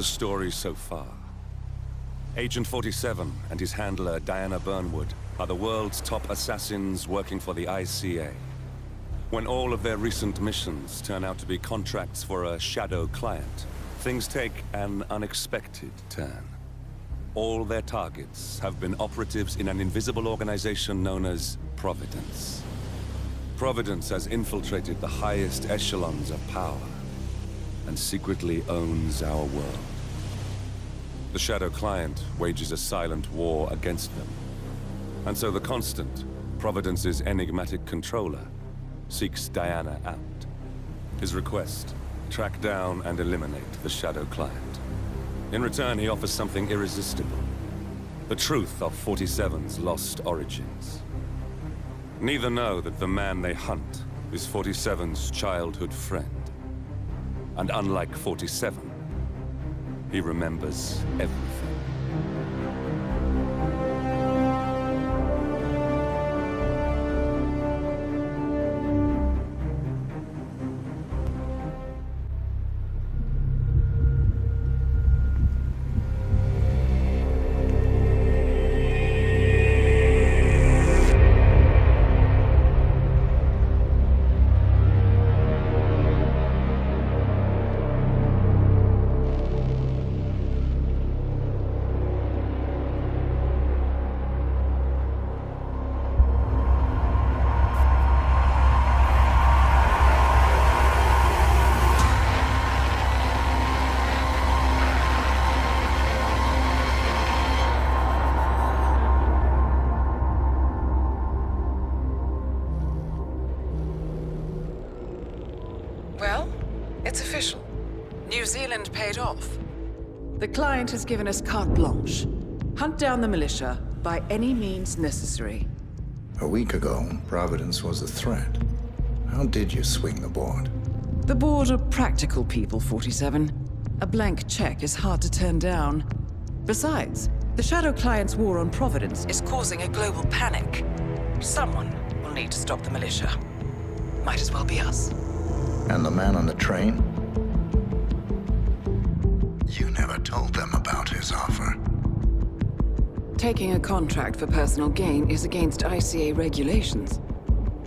the story so far. Agent 47 and his handler, Diana Burnwood, are the world's top assassins working for the ICA. When all of their recent missions turn out to be contracts for a shadow client, things take an unexpected turn. All their targets have been operatives in an invisible organization known as Providence. Providence has infiltrated the highest echelons of power and secretly owns our world. The Shadow Client wages a silent war against them. And so the Constant, Providence's enigmatic controller, seeks Diana out. His request, track down and eliminate the Shadow Client. In return, he offers something irresistible. The truth of 47's lost origins. Neither know that the man they hunt is 47's childhood friend. And unlike 47, he remembers everything. Well, it's official. New Zealand paid off. The client has given us carte blanche. Hunt down the militia by any means necessary. A week ago, Providence was a threat. How did you swing the board? The board are practical people, 47. A blank check is hard to turn down. Besides, the Shadow Client's war on Providence is causing a global panic. Someone will need to stop the militia. Might as well be us. And the man on the train? You never told them about his offer. Taking a contract for personal gain is against ICA regulations.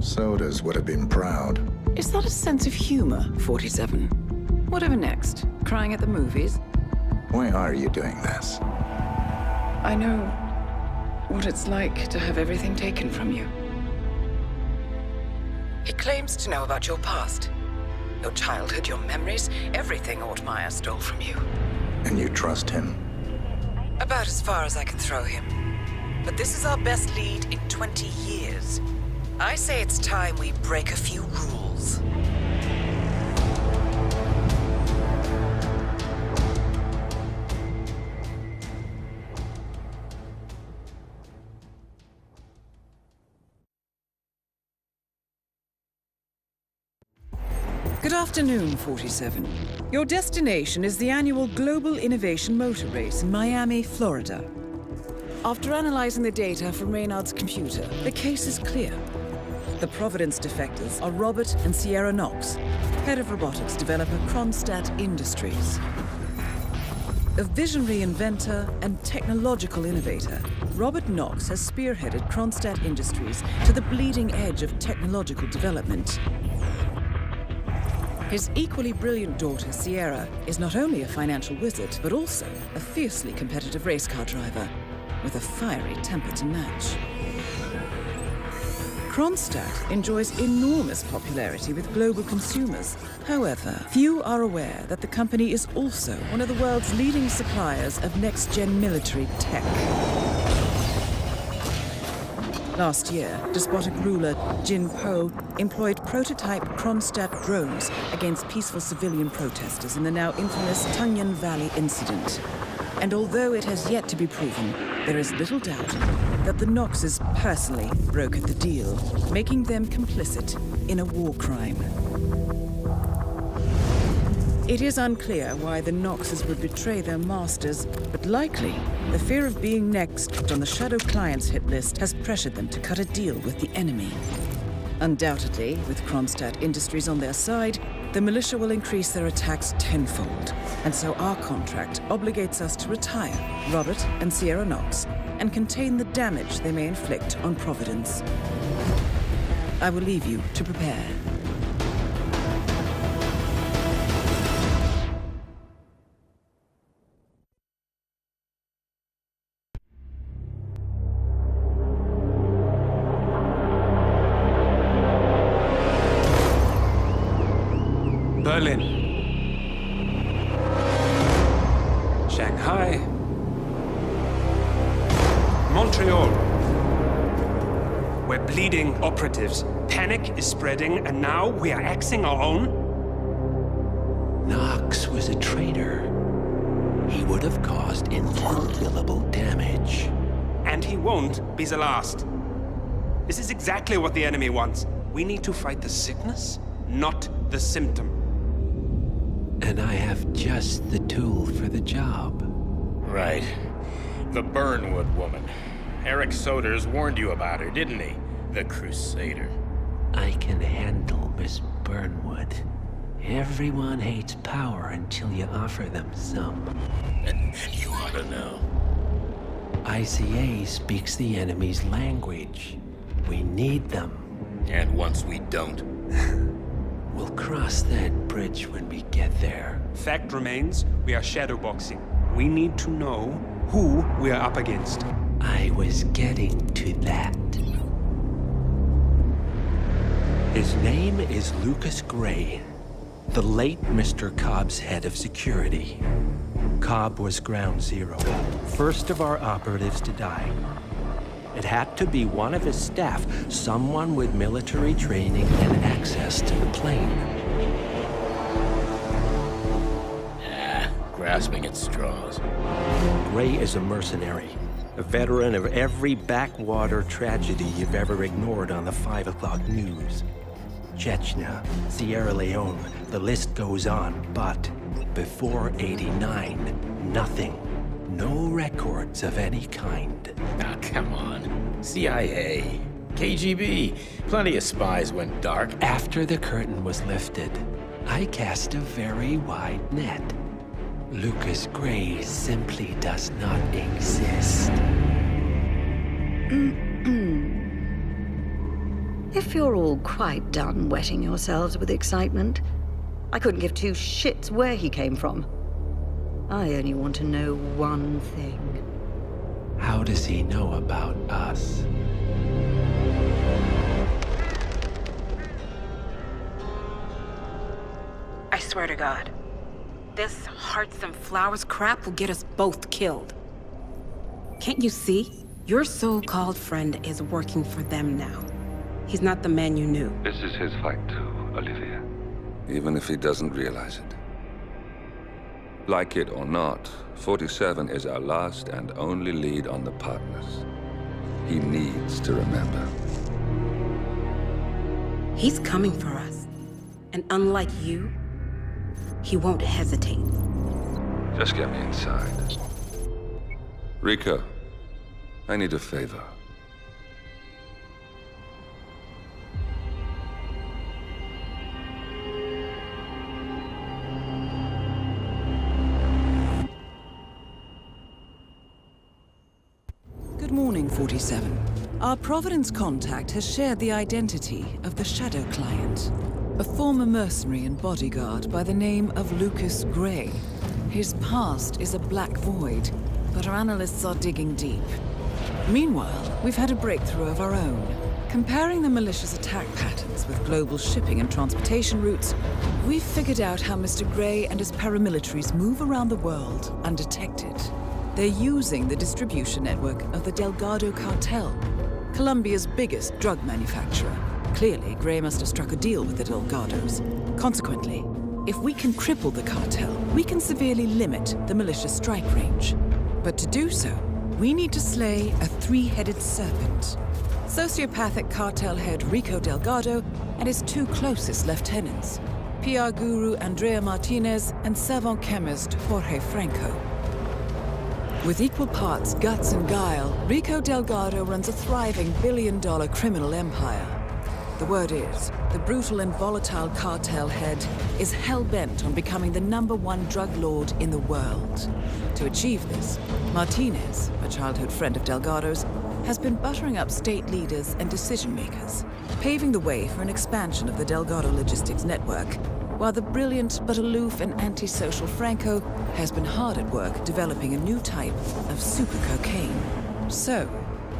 Sodas would have been proud. Is that a sense of humor, 47? Whatever next? Crying at the movies? Why are you doing this? I know what it's like to have everything taken from you. He claims to know about your past. Your childhood, your memories, everything Ortmeyer stole from you. And you trust him? About as far as I can throw him. But this is our best lead in 20 years. I say it's time we break a few rules. Good afternoon, 47. Your destination is the annual Global Innovation Motor Race in Miami, Florida. After analyzing the data from Reynard's computer, the case is clear. The Providence defectors are Robert and Sierra Knox, head of robotics developer Kronstadt Industries. A visionary inventor and technological innovator, Robert Knox has spearheaded Kronstadt Industries to the bleeding edge of technological development. His equally brilliant daughter, Sierra, is not only a financial wizard, but also a fiercely competitive race car driver, with a fiery temper to match. Kronstadt enjoys enormous popularity with global consumers. However, few are aware that the company is also one of the world's leading suppliers of next-gen military tech. Last year, despotic ruler Jin Po employed prototype Kronstadt drones against peaceful civilian protesters in the now infamous Tungan Valley incident. And although it has yet to be proven, there is little doubt that the Knoxes personally brokered the deal, making them complicit in a war crime. It is unclear why the Knoxes would betray their masters, but likely the fear of being next on the Shadow Client's hit list has pressured them to cut a deal with the enemy. Undoubtedly, with Kronstadt Industries on their side, the militia will increase their attacks tenfold. And so our contract obligates us to retire Robert and Sierra Knox and contain the damage they may inflict on Providence. I will leave you to prepare. Berlin, Shanghai, Montreal. We're bleeding operatives. Panic is spreading, and now we are axing our own? Knox was a traitor. He would have caused incalculable damage. And he won't be the last. This is exactly what the enemy wants. We need to fight the sickness, not the symptom. And I have just the tool for the job. Right. The Burnwood woman. Eric Soders warned you about her, didn't he? The Crusader. I can handle Miss Burnwood. Everyone hates power until you offer them some. You ought to know. ICA speaks the enemy's language. We need them. And once we don't, We'll cross that bridge when we get there. Fact remains, we are shadowboxing. We need to know who we are up against. I was getting to that. His name is Lucas Gray, the late Mr. Cobb's head of security. Cobb was ground zero, first of our operatives to die. It had to be one of his staff, someone with military training and access to the plane. grasping at straws. Gray is a mercenary, a veteran of every backwater tragedy you've ever ignored on the 5 o'clock news. Chechnya, Sierra Leone, the list goes on, but before '89, nothing. No records of any kind. Ah, come on. CIA, KGB, plenty of spies went dark. After the curtain was lifted, I cast a very wide net. Lucas Gray simply does not exist. If you're all quite done wetting yourselves with excitement, I couldn't give two shits where he came from. I only want to know one thing. How does he know about us? I swear to God, this hearts and flowers crap will get us both killed. Can't you see? Your so-called friend is working for them now. He's not the man you knew. This is his fight too, Olivia. Even if he doesn't realize it. Like it or not, 47 is our last and only lead on the partners. He needs to remember. He's coming for us. And unlike you, he won't hesitate. Just get me inside. Rico, I need a favor. Good morning, 47. Our Providence contact has shared the identity of the Shadow Client, a former mercenary and bodyguard by the name of Lucas Gray. His past is a black void, but our analysts are digging deep. Meanwhile, we've had a breakthrough of our own. Comparing the militia's attack patterns with global shipping and transportation routes, we've figured out how Mr. Gray and his paramilitaries move around the world undetected. They're using the distribution network of the Delgado cartel, Colombia's biggest drug manufacturer. Clearly, Gray must have struck a deal with the Delgados. Consequently, if we can cripple the cartel, we can severely limit the militia's strike range. But to do so, we need to slay a three-headed serpent. Sociopathic cartel head Rico Delgado and his two closest lieutenants, PR guru Andrea Martinez and savant chemist Jorge Franco. With equal parts guts and guile, Rico Delgado runs a thriving billion-dollar criminal empire. The word is, the brutal and volatile cartel head is hell-bent on becoming the #1 drug lord in the world. To achieve this, Martinez, a childhood friend of Delgado's, has been buttering up state leaders and decision-makers, paving the way for an expansion of the Delgado logistics network, while the brilliant but aloof and antisocial Franco has been hard at work developing a new type of super cocaine. So,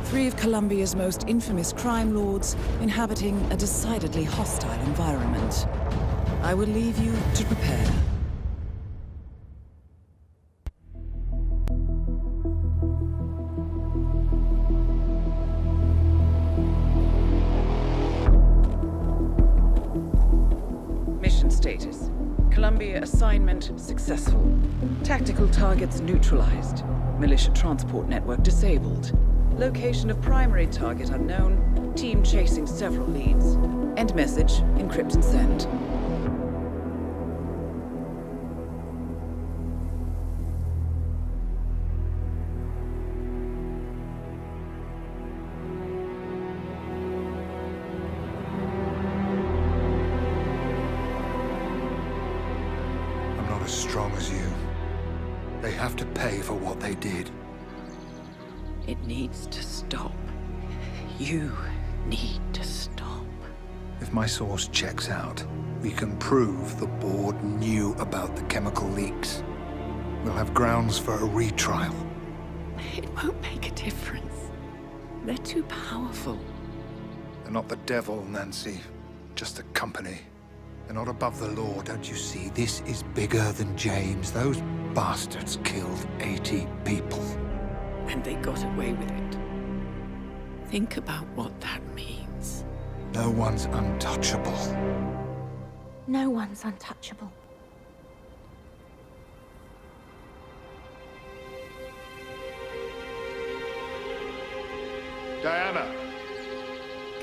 3 of Colombia's most infamous crime lords inhabiting a decidedly hostile environment. I will leave you to prepare. Mission status. Columbia assignment successful. Tactical targets neutralized. Militia transport network disabled. Location of primary target unknown. Team chasing several leads. End message, encrypt and send. I'm not as strong as you. They have to pay for what they did. It needs to stop. You need to stop. If my source checks out, we can prove the board knew about the chemical leaks. We'll have grounds for a retrial. It won't make a difference. They're too powerful. They're not the devil, Nancy. Just a company. They're not above the law, don't you see? This is bigger than James. Those bastards killed 80 people. And they got away with it. Think about what that means. No one's untouchable. No one's untouchable. Diana!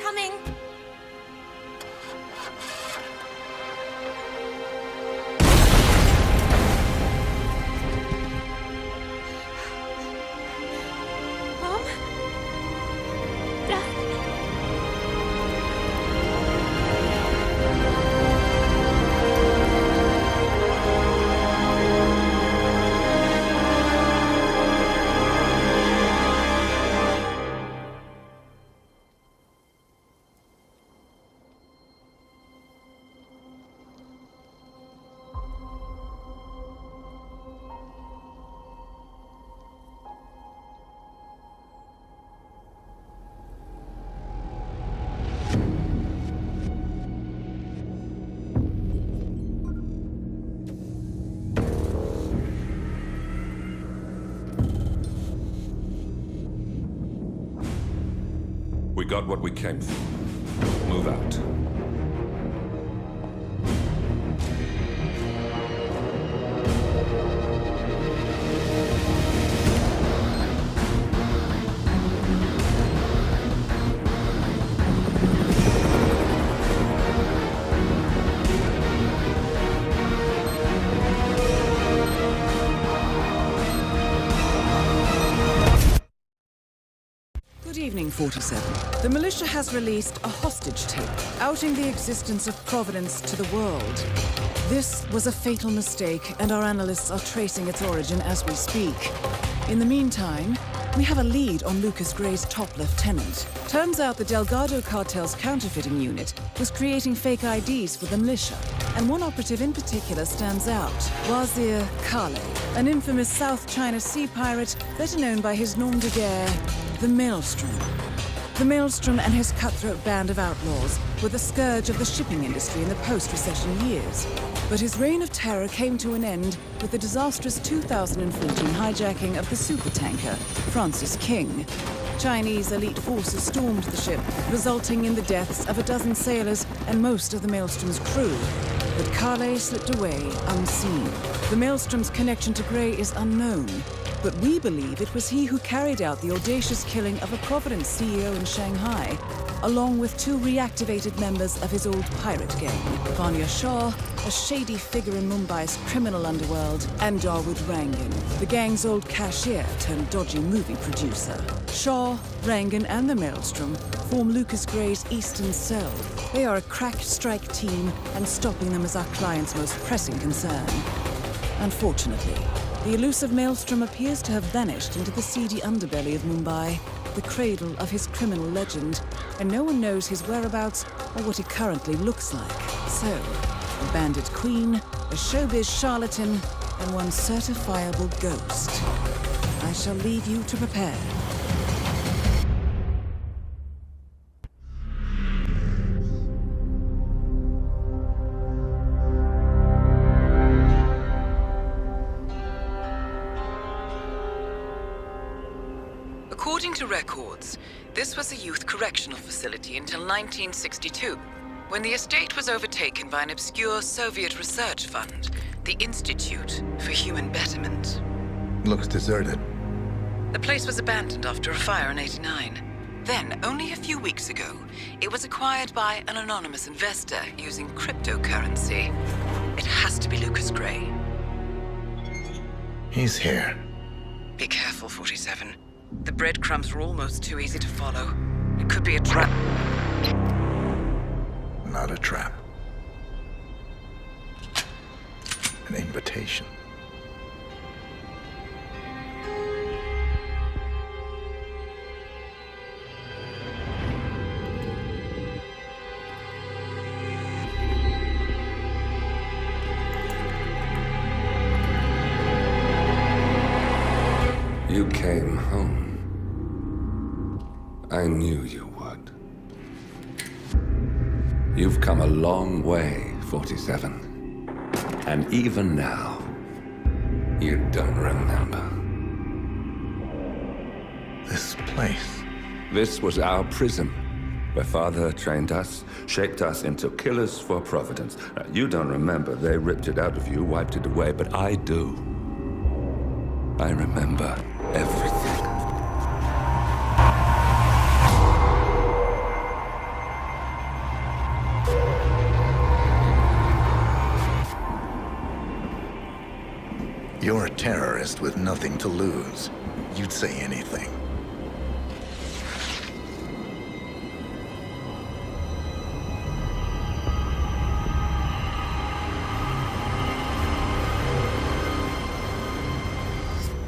Coming! Mom? Dad? We got what we came for. Move out. Good evening, 47. The militia has released a hostage tape, outing the existence of Providence to the world. This was a fatal mistake, and our analysts are tracing its origin as we speak. In the meantime, we have a lead on Lucas Gray's top lieutenant. Turns out the Delgado cartel's counterfeiting unit was creating fake IDs for the militia, and one operative in particular stands out, Wazir Kale, an infamous South China sea pirate better known by his nom de guerre, the Maelstrom. The Maelstrom and his cutthroat band of outlaws were the scourge of the shipping industry in the post-recession years. But his reign of terror came to an end with the disastrous 2014 hijacking of the supertanker, Francis King. Chinese elite forces stormed the ship, resulting in the deaths of a dozen sailors and most of the Maelstrom's crew. But Kale slipped away unseen. The Maelstrom's connection to Gray is unknown, but we believe it was he who carried out the audacious killing of a Providence CEO in Shanghai. along with 2 reactivated members of his old pirate gang, Vanya Shah, a shady figure in Mumbai's criminal underworld, and Dawood Rangan, the gang's old cashier turned dodgy movie producer. Shah, Rangan, and the Maelstrom form Lucas Gray's Eastern Cell. They are a crack strike team, and stopping them is our client's most pressing concern. Unfortunately, the elusive Maelstrom appears to have vanished into the seedy underbelly of Mumbai, the cradle of his criminal legend, and no one knows his whereabouts or what he currently looks like. So, a bandit queen, a showbiz charlatan, and one certifiable ghost. I shall leave you to prepare. According to records, this was a youth correctional facility until 1962, when the estate was overtaken by an obscure Soviet research fund, the Institute for Human Betterment. Looks deserted. The place was abandoned after a fire in '89. Then, only a few weeks ago, it was acquired by an anonymous investor using cryptocurrency. It has to be Lucas Gray. He's here. Be careful, 47. The breadcrumbs were almost too easy to follow. It could be a trap. Not a trap. An invitation. You came home. I knew you would. You've come a long way, 47. And even now, you don't remember. This place. This was our prison, where Father trained us, shaped us into killers for Providence. Now, you don't remember. They ripped it out of you, wiped it away, but I do. I remember everything. You're a terrorist with nothing to lose. You'd say anything.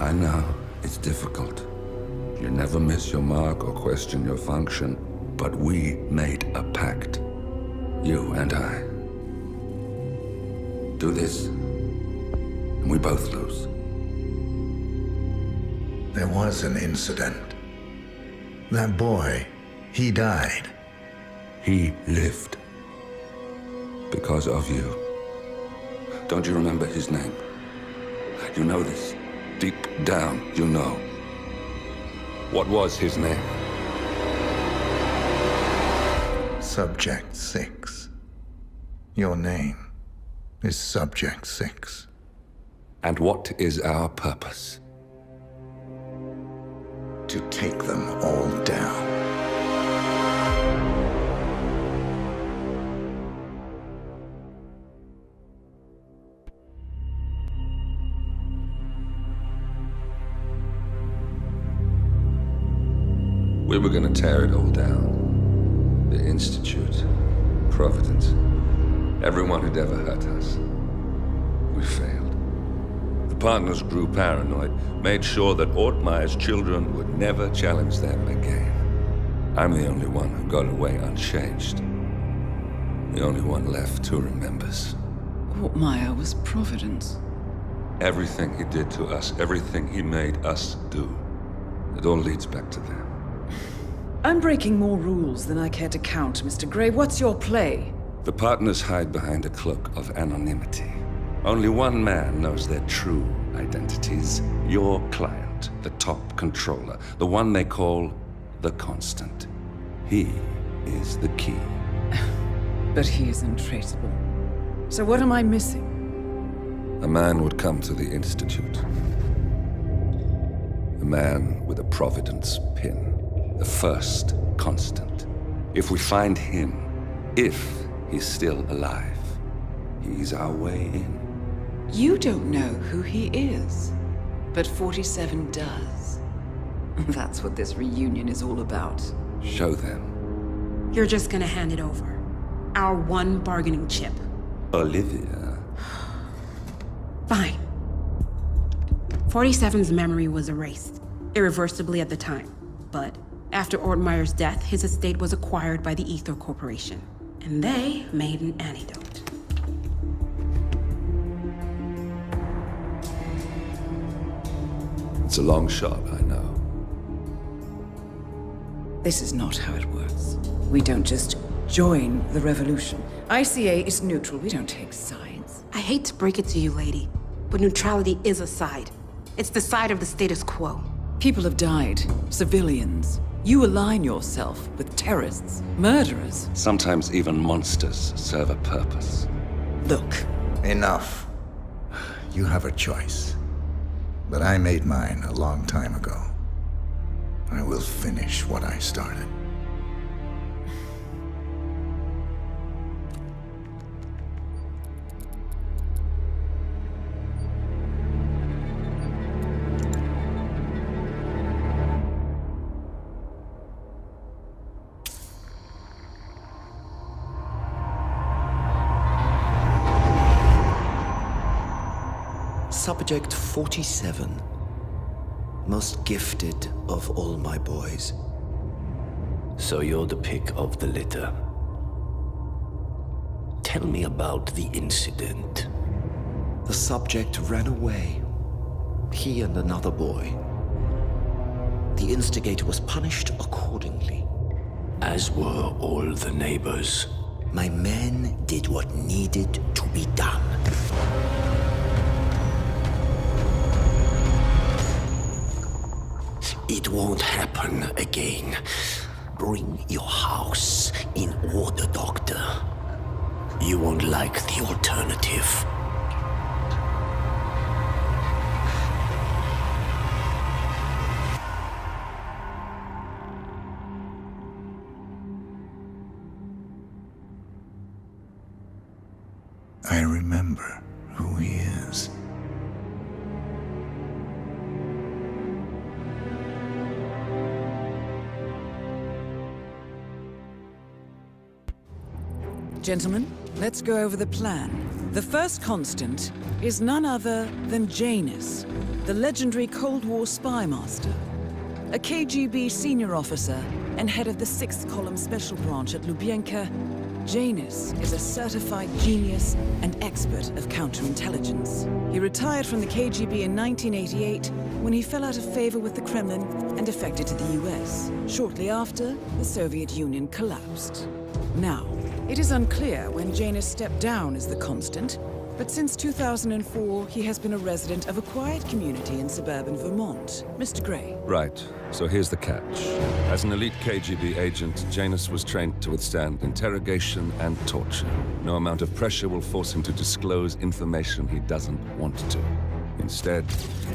I know, it's difficult. You never miss your mark or question your function, but we made a pact. You and I. Do this, and we both lose. There was an incident. That boy, he died. He lived. Because of you. Don't you remember his name? You know this. Deep down, you know. What was his name? Subject 6. Your name is Subject 6. And what is our purpose? To take them all down. We were gonna tear it all down. The Institute, Providence, everyone who'd ever hurt us. We failed. The partners grew paranoid, made sure that Ortmeyer's children would never challenge them again. I'm the only one who got away unchanged. The only one left who remembers. Ortmeyer was Providence. Everything he did to us, everything he made us do, it all leads back to them. I'm breaking more rules than I care to count, Mr. Gray. What's your play? The partners hide behind a cloak of anonymity. Only one man knows their true identities. Your client, the top controller, the one they call the Constant. He is the key. But he is untraceable. So what am I missing? A man would come to the Institute. A man with a Providence pin. The first Constant. If we find him, if he's still alive, he's our way in. You don't know who he is, but 47 does. That's what this reunion is all about. Show them. You're just gonna hand it over. Our one bargaining chip. Olivia. Fine. 47's memory was erased, irreversibly at the time. But after Ortmeyer's death, his estate was acquired by the Ether Corporation. And they made an antidote. It's a long shot, I know. This is not how it works. We don't just join the revolution. ICA is neutral. We don't take sides. I hate to break it to you, lady, but neutrality is a side. It's the side of the status quo. People have died. Civilians. You align yourself with terrorists, murderers. Sometimes even monsters serve a purpose. Look. Enough. You have a choice. But I made mine a long time ago. I will finish what I started. Subject 47. Most gifted of all my boys. So you're the pick of the litter. Tell me about the incident. The subject ran away. He and another boy. The instigator was punished accordingly. As were all the neighbors. My men did what needed to be done. It won't happen again. Bring your house in order, Doctor. You won't like the alternative. I remember who he is. Gentlemen, let's go over the plan. The first constant is none other than Janus, the legendary Cold War spy master. A KGB senior officer and head of the 6th Column Special Branch at Lubyanka, Janus is a certified genius and expert of counterintelligence. He retired from the KGB in 1988 when he fell out of favor with the Kremlin and defected to the US. Shortly after, the Soviet Union collapsed. Now, it is unclear when Janus stepped down as the constant, but since 2004, he has been a resident of a quiet community in suburban Vermont. Mr. Gray. Right. So here's the catch. As an elite KGB agent, Janus was trained to withstand interrogation and torture. No amount of pressure will force him to disclose information he doesn't want to. Instead,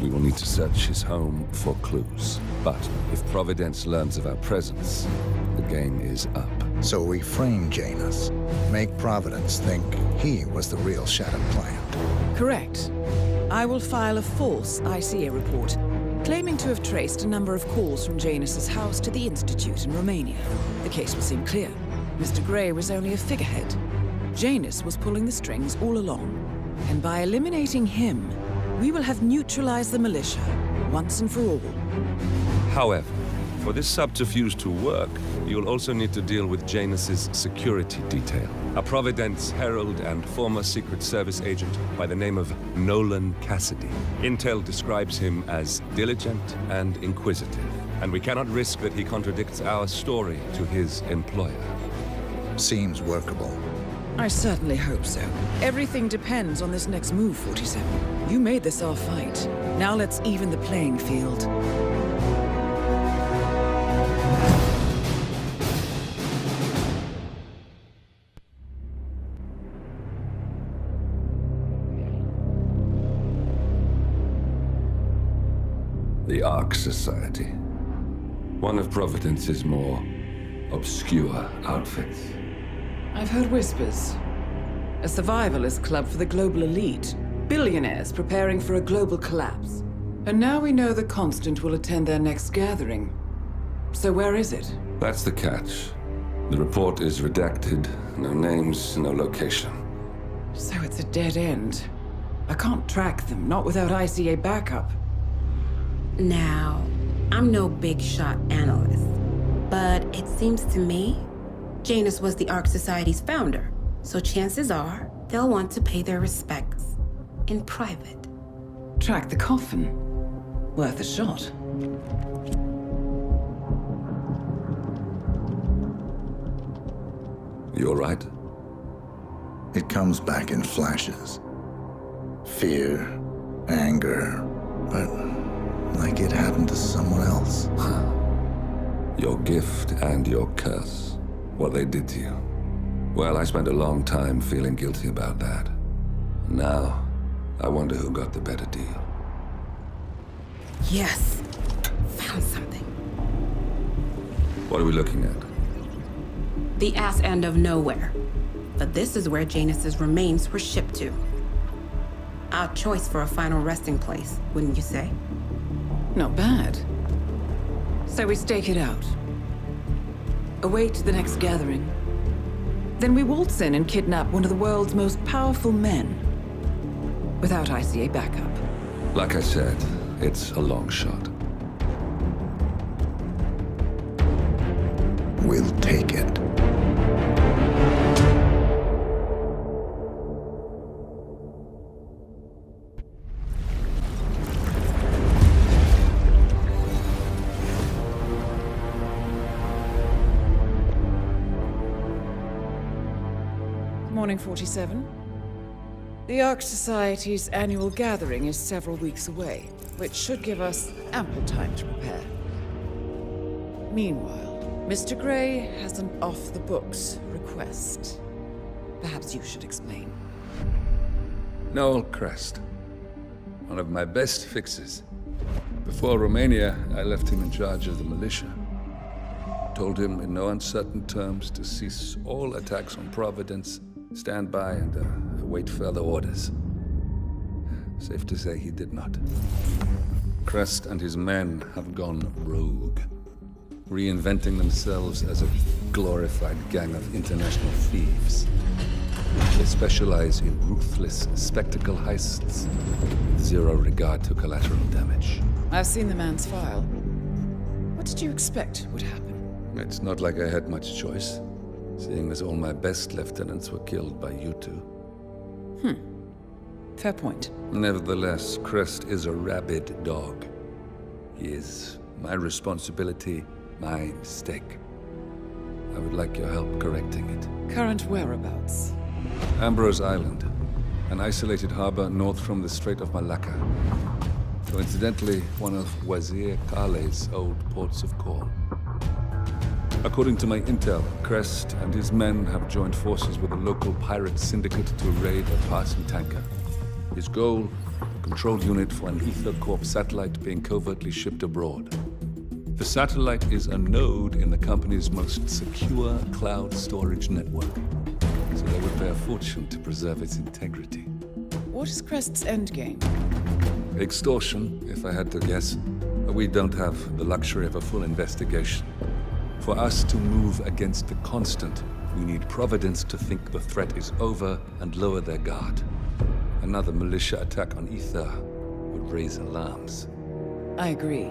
we will need to search his home for clues. But if Providence learns of our presence, the game is up. So we frame Janus, make Providence think he was the real Shattered client. Correct. I will file a false ICA report, claiming to have traced a number of calls from Janus's house to the Institute in Romania. The case will seem clear. Mr. Gray was only a figurehead. Janus was pulling the strings all along. And by eliminating him, we will have neutralized the militia, once and for all. However, for this subterfuge to work, you'll also need to deal with Janus's security detail. A Providence herald and former Secret Service agent by the name of Nolan Cassidy. Intel describes him as diligent and inquisitive, and we cannot risk that he contradicts our story to his employer. Seems workable. I certainly hope so. Everything depends on this next move, 47. You made this our fight. Now let's even the playing field. The Ark Society. One of Providence's more obscure outfits. I've heard whispers. A survivalist club for the global elite. Billionaires preparing for a global collapse. And now we know the Constant will attend their next gathering. So where is it? That's the catch. The report is redacted. No names, no location. So it's a dead end. I can't track them, not without ICA backup. Now, I'm no big shot analyst, but it seems to me Janus was the Ark Society's founder, so chances are they'll want to pay their respects in private. Track the coffin. Worth a shot. You all right? It comes back in flashes. Fear, anger, but like it happened to someone else. Your gift and your curse. What they did to you. Well, I spent a long time feeling guilty about that. Now, I wonder who got the better deal. Yes. Found something. What are we looking at? The ass end of nowhere. But this is where Janus's remains were shipped to. Our choice for a final resting place, wouldn't you say? Not bad. So we stake it out. Await the next gathering. Then we waltz in and kidnap one of the world's most powerful men. Without ICA backup. Like I said, it's a long shot. We'll take it. Morning 47. The Ark Society's annual gathering is several weeks away, which should give us ample time to prepare. Meanwhile, Mr. Gray has an off-the-books request. Perhaps you should explain. Noel Crest. One of my best fixes. Before Romania, I left him in charge of the militia. Told him in no uncertain terms to cease all attacks on Providence, stand by and await further orders. Safe to say he did not. Crest and his men have gone rogue, reinventing themselves as a glorified gang of international thieves. They specialize in ruthless spectacle heists with zero regard to collateral damage. I've seen the man's file. What did you expect would happen? It's not like I had much choice, seeing as all my best lieutenants were killed by you two. Fair point. Nevertheless, Crest is a rabid dog. He is my responsibility, my mistake. I would like your help correcting it. Current whereabouts? Ambrose Island, an isolated harbor north from the Strait of Malacca. Coincidentally, one of Wazir Kale's old ports of call. According to my intel, Crest and his men have joined forces with a local pirate syndicate to raid a passing tanker. His goal, a control unit for an Ether Corp satellite being covertly shipped abroad. The satellite is a node in the company's most secure cloud storage network, so they would pay a fortune to preserve its integrity. What is Crest's endgame? Extortion, if I had to guess. We don't have the luxury of a full investigation. For us to move against the Constant, we need Providence to think the threat is over and lower their guard. Another militia attack on Ether would raise alarms. I agree.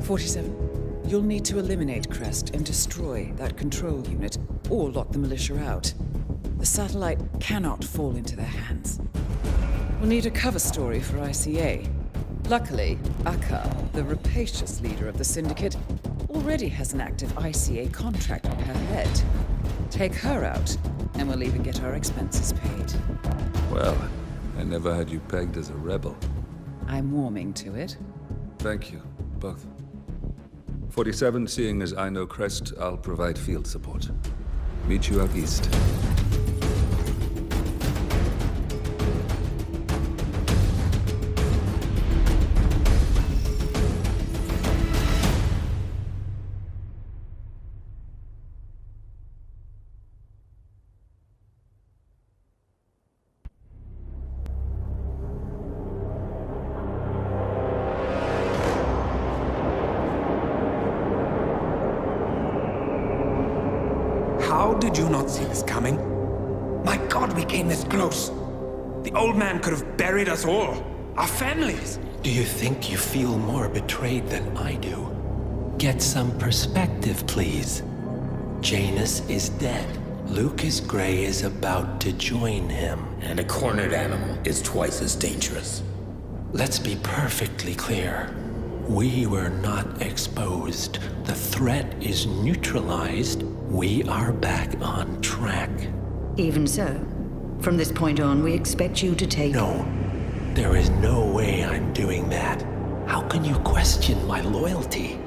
47. You'll need to eliminate Crest and destroy that control unit, or lock the militia out. The satellite cannot fall into their hands. We'll need a cover story for ICA. Luckily, Akal, the rapacious leader of the syndicate, already has an active ICA contract on her head. Take her out, and we'll even get our expenses paid. Well, I never had you pegged as a rebel. I'm warming to it. Thank you, both. 47, seeing as I know Crest, I'll provide field support. Meet you out east. How did you not see this coming? My God, we came this close. The old man could have buried us all. Our families. Do you think you feel more betrayed than I do? Get some perspective, please. Janus is dead. Lucas Gray is about to join him. And a cornered animal is twice as dangerous. Let's be perfectly clear. We were not exposed. The threat is neutralized. We are back on track. Even so, from this point on, we expect you to take... No. There is no way I'm doing that. How can you question my loyalty?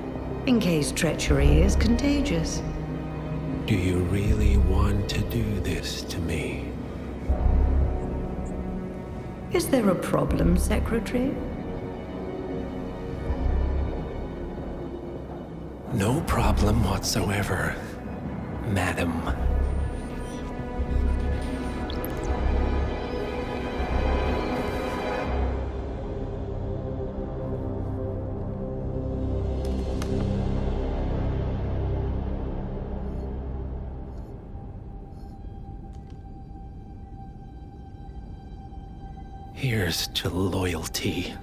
In case treachery is contagious. Do you really want to do this to me? Is there a problem, Secretary? No problem whatsoever, Madam. Here's to loyalty.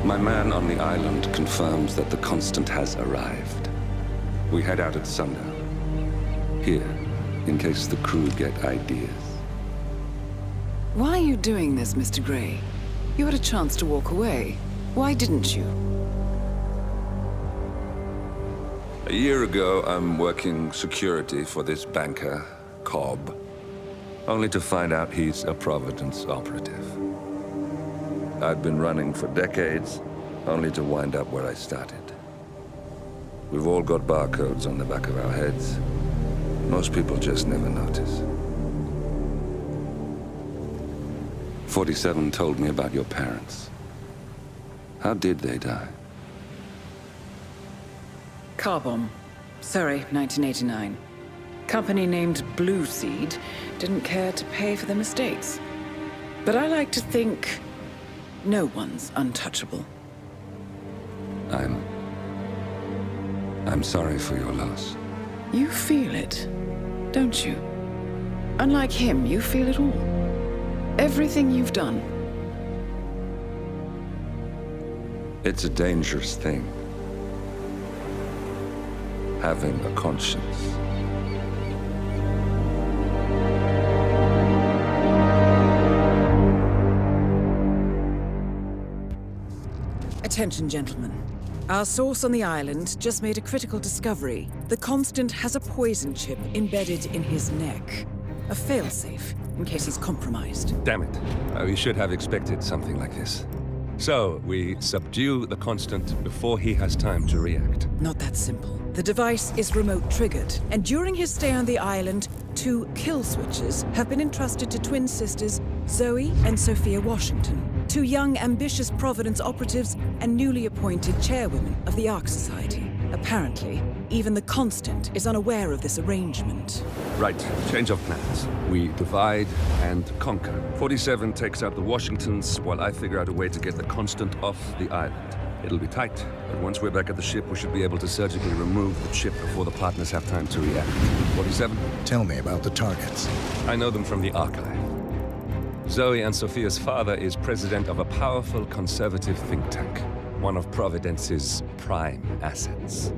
My man on the island confirms that the Constant has arrived. We head out at sundown. Here, in case the crew get ideas. Why are you doing this, Mr. Gray? You had a chance to walk away. Why didn't you? A year ago, I'm working security for this banker, Cobb, only to find out he's a Providence operative. I'd been running for decades, only to wind up where I started. We've all got barcodes on the back of our heads. Most people just never notice. 47 told me about your parents. How did they die? Car bomb. Surrey, 1989. Company named Blue Seed didn't care to pay for their mistakes. But I like to think no one's untouchable. I'm sorry for your loss. You feel it, don't you? Unlike him, you feel it all. Everything you've done. It's a dangerous thing. Having a conscience. Attention, gentlemen. Our source on the island just made a critical discovery. The Constant has a poison chip embedded in his neck. A failsafe, in case he's compromised. Damn it. We should have expected something like this. So, we subdue the Constant before he has time to react. Not that simple. The device is remote triggered, and during his stay on the island, 2 kill switches have been entrusted to twin sisters Zoe and Sophia Washington, 2 young, ambitious Providence operatives and newly appointed chairwomen of the Ark Society. Apparently, even the Constant is unaware of this arrangement. Right, change of plans. We divide and conquer. 47 takes out the Washingtons, while I figure out a way to get the Constant off the island. It'll be tight, but once we're back at the ship, we should be able to surgically remove the chip before the partners have time to react. 47? Tell me about the targets. I know them from the archive. Zoe and Sophia's father is president of a powerful conservative think tank, one of Providence's prime assets.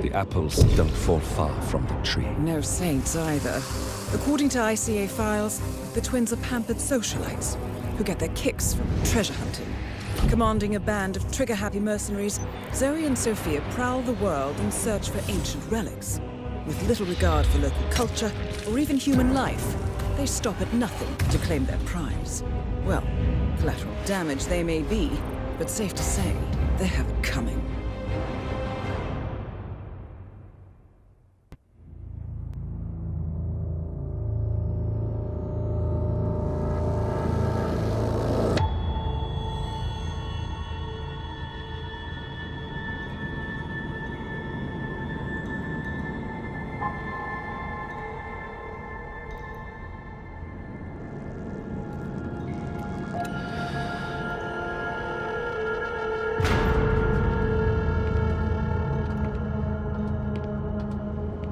The apples don't fall far from the tree. No saints either. According to ICA files, the twins are pampered socialites who get their kicks from treasure hunting. Commanding a band of trigger-happy mercenaries, Zoe and Sophia prowl the world in search for ancient relics. With little regard for local culture or even human life, they stop at nothing to claim their prize. Well, collateral damage they may be, but safe to say, they have it coming.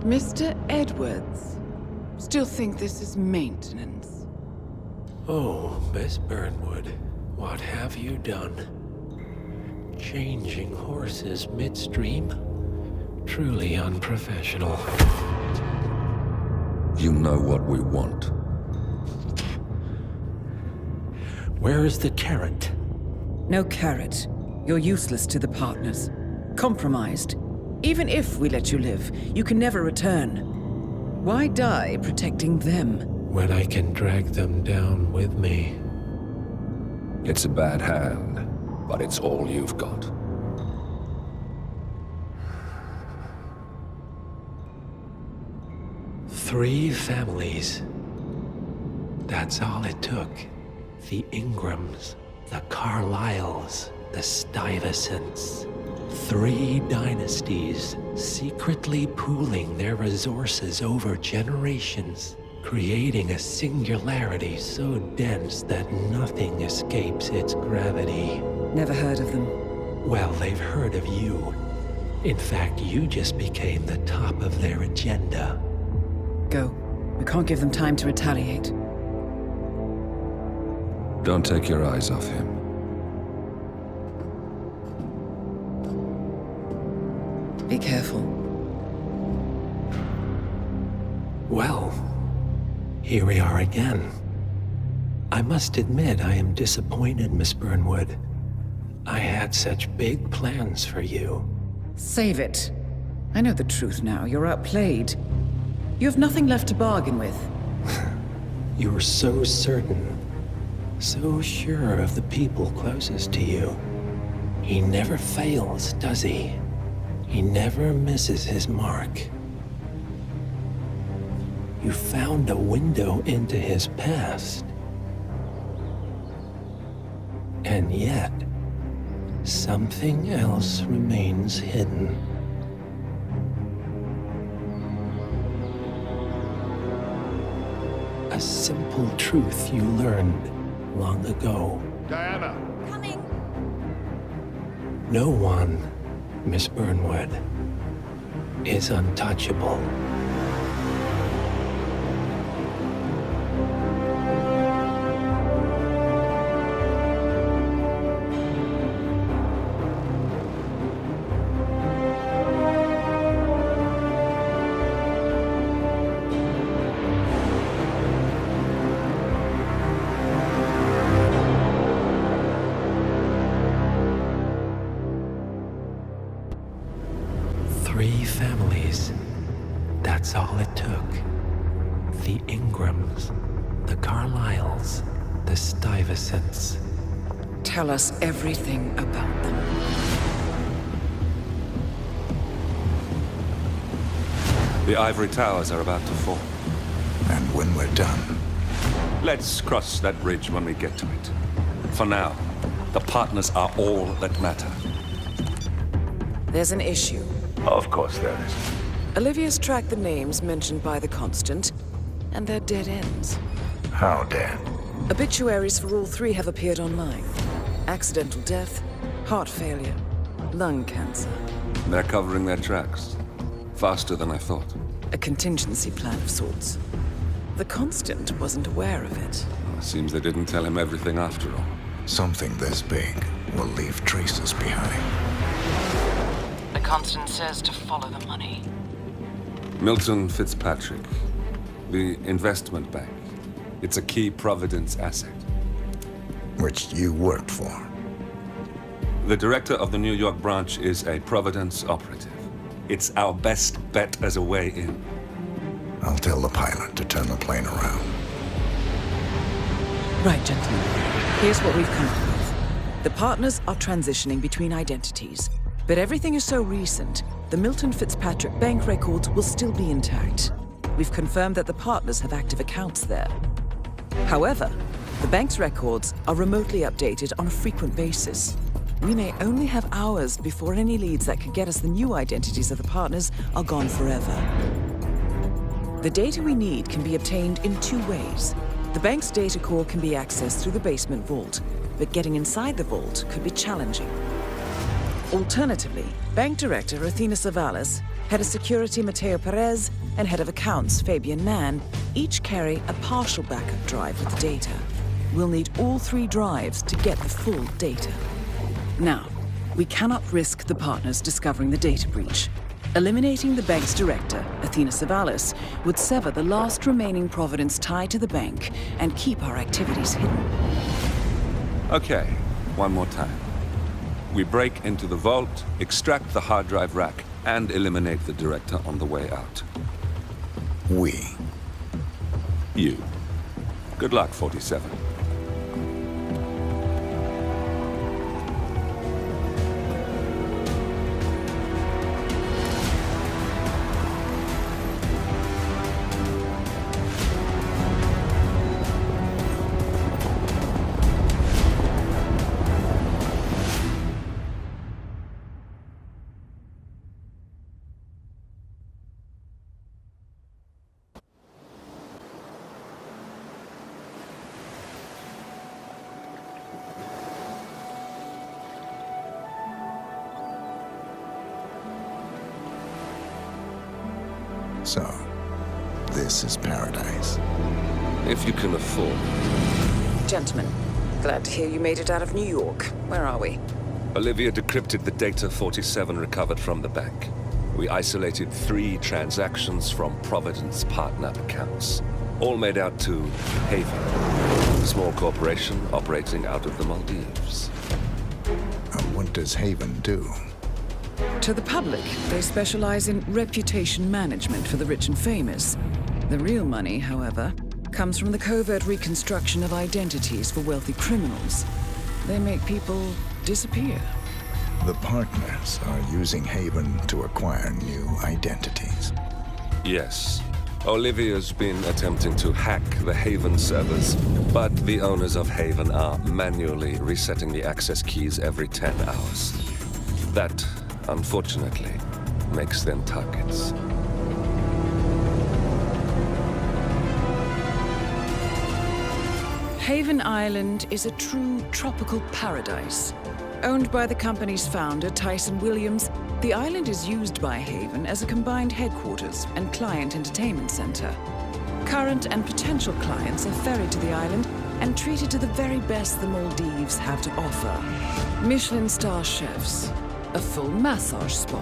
Mr. Edwards. Still think this is maintenance? Oh, Miss Burnwood, what have you done? Changing horses midstream? Truly unprofessional. You know what we want. Where is the carrot? No carrot. You're useless to the partners. Compromised. Even if we let you live, you can never return. Why die protecting them? When I can drag them down with me. It's a bad hand, but it's all you've got. Three families. That's all it took. The Ingrams, the Carlyles, the Stuyvesants. 3 dynasties secretly pooling their resources over generations, creating a singularity so dense that nothing escapes its gravity. Never heard of them. Well, they've heard of you. In fact, you just became the top of their agenda. Go. We can't give them time to retaliate. Don't take your eyes off him. Be careful. Well, here we are again. I must admit I am disappointed, Miss Burnwood. I had such big plans for you. Save it. I know the truth now. You're outplayed. You have nothing left to bargain with. You were so certain, so sure of the people closest to you. He never fails, does he? He never misses his mark. You found a window into his past. And yet, something else remains hidden. A simple truth you learned long ago. Diana! Coming! No one, Miss Burnwood, is untouchable. Three families. That's all it took. The Ingrams, the Carlyles, the Stuyvesants. Tell us everything about them. The ivory towers are about to fall. And when we're done, Let's cross that bridge when we get to it. For now, the partners are all that matter. There's an issue. Of course there is. Olivia's tracked the names mentioned by the Constant, and they're dead ends. how dead? Obituaries for all 3 have appeared online. Accidental death, heart failure, lung cancer. They're covering their tracks. Faster than I thought. A contingency plan of sorts. The Constant wasn't aware of it. Seems they didn't tell him everything after all. Something this big will leave traces behind. The Constant says to follow the money. Milton Fitzpatrick. The investment bank. It's a key Providence asset. Which you worked for. The director of the New York branch is a Providence operative. It's our best bet as a way in. I'll tell the pilot to turn the plane around. Right, gentlemen. Here's what we've come up with. The partners are transitioning between identities. But everything is so recent, the Milton Fitzpatrick bank records will still be intact. We've confirmed that the partners have active accounts there. However, the bank's records are remotely updated on a frequent basis. We may only have hours before any leads that could get us the new identities of the partners are gone forever. The data we need can be obtained in 2 ways. The bank's data core can be accessed through the basement vault, but getting inside the vault could be challenging. Alternatively, Bank Director Athena Savalas Head of Security Mateo Perez, and Head of Accounts Fabian Mann each carry a partial backup drive with the data. We'll need all 3 drives to get the full data. Now, we cannot risk the partners discovering the data breach. Eliminating the bank's director, Athena Savalas, would sever the last remaining Providence tie to the bank and keep our activities hidden. Okay, one more time. We break into the vault, extract the hard drive rack, and eliminate the director on the way out. We. You. Good luck, 47. So, this is paradise. If you can afford. Gentlemen, glad to hear you made it out of New York. Where are we? Olivia decrypted the data 47 recovered from the bank. We isolated 3 transactions from Providence partner accounts, all made out to Haven, a small corporation operating out of the Maldives. And what does Haven do? To the public, they specialize in reputation management for the rich and famous. The real money, however, comes from the covert reconstruction of identities for wealthy criminals. They make people disappear. The partners are using Haven to acquire new identities. Yes. Olivia's been attempting to hack the Haven servers, but the owners of Haven are manually resetting the access keys every 10 hours. That, unfortunately, makes them targets. Haven Island is a true tropical paradise. Owned by the company's founder, Tyson Williams, the island is used by Haven as a combined headquarters and client entertainment center. Current and potential clients are ferried to the island and treated to the very best the Maldives have to offer. Michelin star chefs, a full massage spa,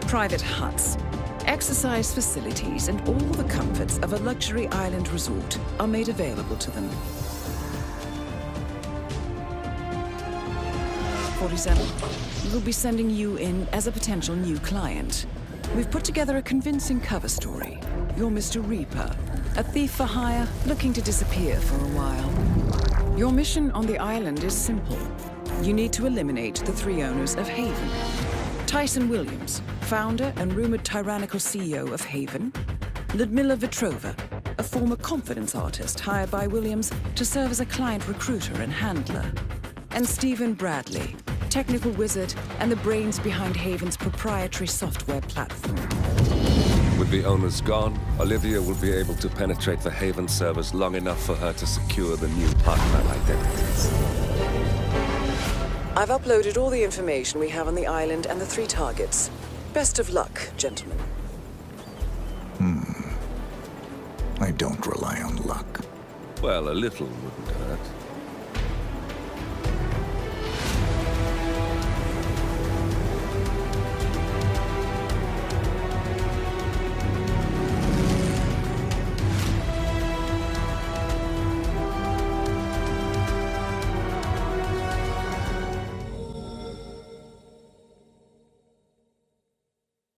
private huts, exercise facilities, and all the comforts of a luxury island resort are made available to them. 47. We'll be sending you in as a potential new client. We've put together a convincing cover story. You're Mr. Reaper, a thief for hire looking to disappear for a while. Your mission on the island is simple. You need to eliminate the 3 owners of Haven. Tyson Williams, founder and rumored tyrannical CEO of Haven. Ludmila Vetrova, a former confidence artist hired by Williams to serve as a client recruiter and handler. And Stephen Bradley, technical wizard and the brains behind Haven's proprietary software platform. With the owners gone, Olivia will be able to penetrate the Haven servers long enough for her to secure the new partner identities. I've uploaded all the information we have on the island and the 3 targets. Best of luck, gentlemen. I don't rely on luck. Well, a little wouldn't hurt.